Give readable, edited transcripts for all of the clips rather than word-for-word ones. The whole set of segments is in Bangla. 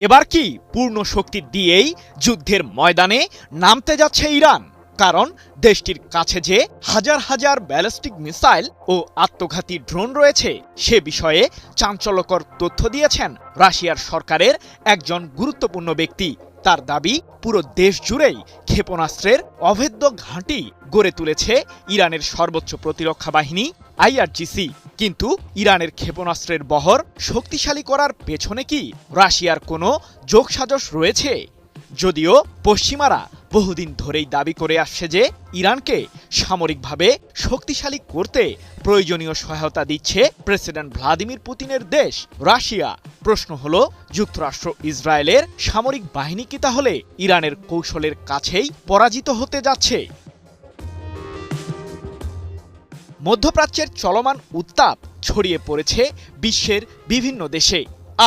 এবার কি পূর্ণ শক্তি দিয়েই যুদ্ধের ময়দানে নামতে যাচ্ছে ইরান? কারণ দেশটির কাছে যে হাজার হাজার ব্যালিস্টিক মিসাইল ও আত্মঘাতী ড্রোন রয়েছে সে বিষয়ে চাঞ্চল্যকর তথ্য দিয়েছেন রাশিয়ার সরকারের একজন গুরুত্বপূর্ণ ব্যক্তি। তার দাবি, পুরো দেশ জুড়েই ক্ষেপণাস্ত্রের অভেদ্য ঘাঁটি গড়ে তুলেছে ইরানের সর্বোচ্চ প্রতিরক্ষা বাহিনী আইআরজিসি। কিন্তু ইরানের ক্ষেপণাস্ত্রের বহর শক্তিশালী করার পেছনে কি রাশিয়ার কোনো যোগসাজশ রয়েছে? যদিও পশ্চিমারা বহুদিন ধরেই দাবি করে আসছে যে ইরানকে সামরিকভাবে শক্তিশালী করতে প্রয়োজনীয় সহায়তা দিচ্ছে প্রেসিডেন্ট ভ্লাদিমির পুতিনের দেশ রাশিয়া। প্রশ্ন হলো, যুক্তরাষ্ট্র ইসরায়েলের সামরিক বাহিনী কি তাহলে ইরানের কৌশলের কাছেই পরাজিত হতে যাচ্ছে? মধ্যপ্রাচ্যের চলমান উত্তাপ ছড়িয়ে পড়েছে বিশ্বের বিভিন্ন দেশে,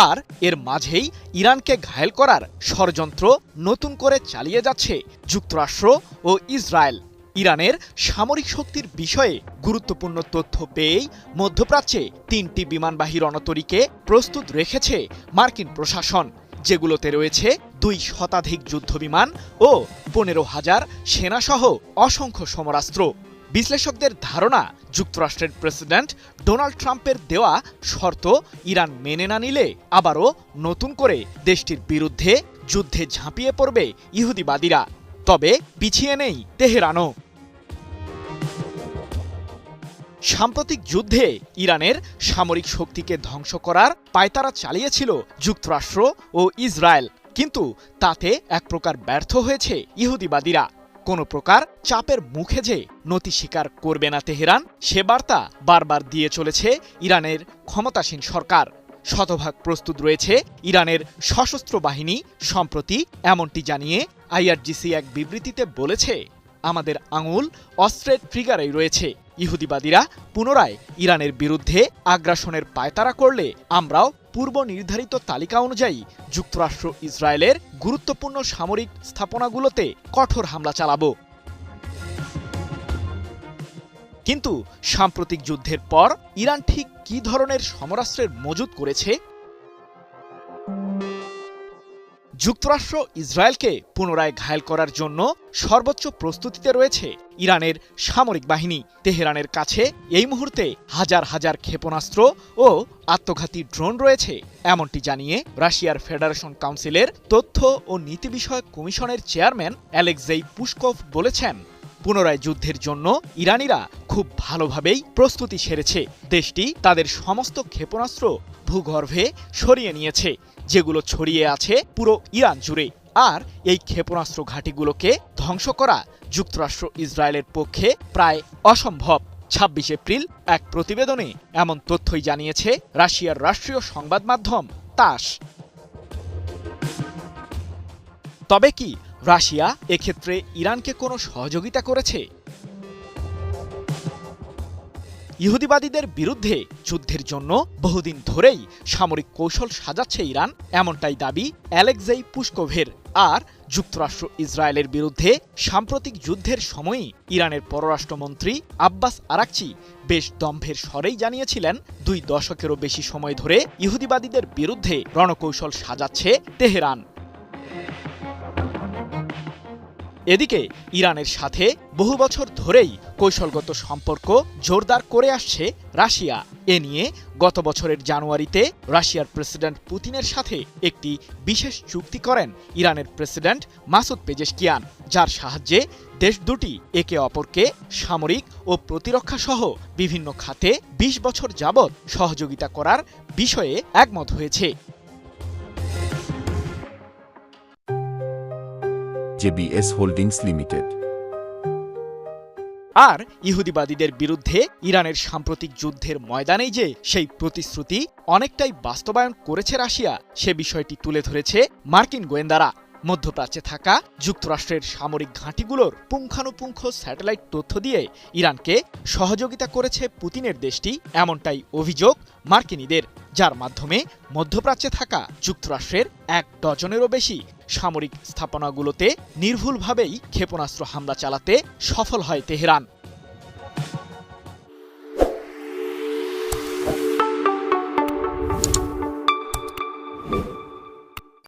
আর এর মাঝেই ইরানকে ঘায়েল করার ষড়যন্ত্র নতুন করে চালিয়ে যাচ্ছে যুক্তরাষ্ট্র ও ইসরায়েল। ইরানের সামরিক শক্তির বিষয়ে গুরুত্বপূর্ণ তথ্য পেয়েই মধ্যপ্রাচ্যে ৩টি বিমানবাহী রণতরীকে প্রস্তুত রেখেছে মার্কিন প্রশাসন, যেগুলোতে রয়েছে ২ শতাধিক যুদ্ধবিমান ও ১৫,০০০ সেনাসহ অসংখ্য সমরাস্ত্র। বিশ্লেষকদের ধারণা, যুক্তরাষ্ট্রের প্রেসিডেন্ট ডোনাল্ড ট্রাম্পের দেওয়া শর্ত ইরান মেনে না নিলে আবারও নতুন করে দেশটির বিরুদ্ধে যুদ্ধে ঝাঁপিয়ে পড়বে ইহুদিবাদীরা। তবে পিছিয়ে নেই তেহরানও। সাম্প্রতিক যুদ্ধে ইরানের সামরিক শক্তিকে ধ্বংস করার পায়তারা চালিয়েছিল যুক্তরাষ্ট্র ও ইসরায়েল, কিন্তু তাতে এক প্রকার ব্যর্থ হয়েছে ইহুদিবাদীরা। কোনো প্রকার চাপের মুখে যে নতি স্বীকার করবে না তেহরান, সে বার্তা বারবার দিয়ে চলেছে ইরানের ক্ষমতাসীন সরকার। শতভাগ প্রস্তুত রয়েছে ইরানের সশস্ত্র বাহিনী। সম্প্রতি এমনটি জানিয়ে আইআরজিসি এক বিবৃতিতে বলেছে, আমাদের আঙুল অস্ত্রের ট্রিগারেই রয়েছে। ইহুদিবাদীরা পুনরায় ইরানের বিরুদ্ধে আগ্রাসনের পায়তারা করলে আমরাও পূর্ব নির্ধারিত তালিকা অনুযায়ী যুক্তরাষ্ট্র ইসরায়েলের গুরুত্বপূর্ণ সামরিক স্থাপনাগুলোতে কঠোর হামলা চালাব। কিন্তু সাম্প্রতিক যুদ্ধের পর ইরান ঠিক কী ধরনের সমরাস্ত্রের মজুত করেছে? যুক্তরাষ্ট্র ইসরায়েলকে পুনরায় ঘায়েল করার জন্য সর্বোচ্চ প্রস্তুতিতে রয়েছে ইরানের সামরিক বাহিনী। তেহরানের কাছে এই মুহূর্তে হাজার হাজার ক্ষেপণাস্ত্র ও আত্মঘাতী ড্রোন রয়েছে, এমনটি জানিয়ে রাশিয়ার ফেডারেশন কাউন্সিলের তথ্য ও নীতি বিষয়ক কমিশনের চেয়ারম্যান অ্যালেক্সেই পুশকভ বলেছেন, পুনরায় যুদ্ধের জন্য ইরানিরা খুব ভালোভাবেই প্রস্তুতি সেরেছে। দেশটি তাদের সমস্ত ক্ষেপণাস্ত্র ভূগর্ভে সরিয়ে নিয়েছে, যেগুলো ছড়িয়ে আছে পুরো ইরান জুড়ে। আর এই ক্ষেপণাস্ত্র ঘাঁটিগুলোকে ধ্বংস করা যুক্তরাষ্ট্র ইসরায়েলের পক্ষে প্রায় অসম্ভব। ২৬ এপ্রিল এক প্রতিবেদনে এমন তথ্যই জানিয়েছে রাশিয়ার রাষ্ট্রীয় সংবাদ মাধ্যম তাস। তবে কি রাশিয়া এক্ষেত্রে ইরানকে কোনো সহযোগিতা করেছে? ইহুদিবাদীদের বিরুদ্ধে যুদ্ধের জন্য বহুদিন ধরেই সামরিক কৌশল সাজাচ্ছে ইরান, এমনটাই দাবি অ্যালেক্সেই পুশকভের। আর যুক্তরাষ্ট্র ইসরায়েলের বিরুদ্ধে সাম্প্রতিক যুদ্ধের সময়ই ইরানের পররাষ্ট্রমন্ত্রী আব্বাস আরাকচি বেশ দম্ভের স্বরেই জানিয়েছিলেন, ২ দশকেরও বেশি সময় ধরে ইহুদিবাদীদের বিরুদ্ধে রণকৌশল সাজাচ্ছে তেহরান। এদিকে ইরানের সাথে বহু বছর ধরেই কৌশলগত সম্পর্ক জোরদার করে আসছে রাশিয়া। এ নিয়ে গত বছরের জানুয়ারিতে রাশিয়ার প্রেসিডেন্ট পুতিনের সাথে একটি বিশেষ চুক্তি করেন ইরানের প্রেসিডেন্ট মাসুদ পেজেশকিয়ান, যার সাহায্যে দেশ দুটি একে অপরকে সামরিক ও প্রতিরক্ষা সহ বিভিন্ন খাতে ২০ বছর যাবৎ সহযোগিতা করার বিষয়ে একমত হয়েছে। JBS holdings limited. আর ইহুদিবাদীদের বিরুদ্ধে ইরানের সাম্প্রতিক যুদ্ধের ময়দানেই যে সেই প্রতিশ্রুতি অনেকটাই বাস্তবায়ন করেছে রাশিয়া, সে বিষয়টি তুলে ধরেছে মার্কিন গোয়েন্দারা। মধ্যপ্রাচ্যে থাকা যুক্তরাষ্ট্রের সামরিক ঘাঁটিগুলোর পুঙ্খানুপুঙ্খ স্যাটেলাইট তথ্য দিয়ে ইরানকে সহযোগিতা করেছে পুতিনের দেশটি, এমনটাই অভিযোগ মার্কিনীদের, যার মাধ্যমে মধ্যপ্রাচ্যে থাকা যুক্তরাষ্ট্রের ১ ডজনেরও বেশি সামরিক স্থাপনাগুলোতে নির্ভুলভাবেই ক্ষেপণাস্ত্র হামলা চালাতে সফল হয় তেহরান।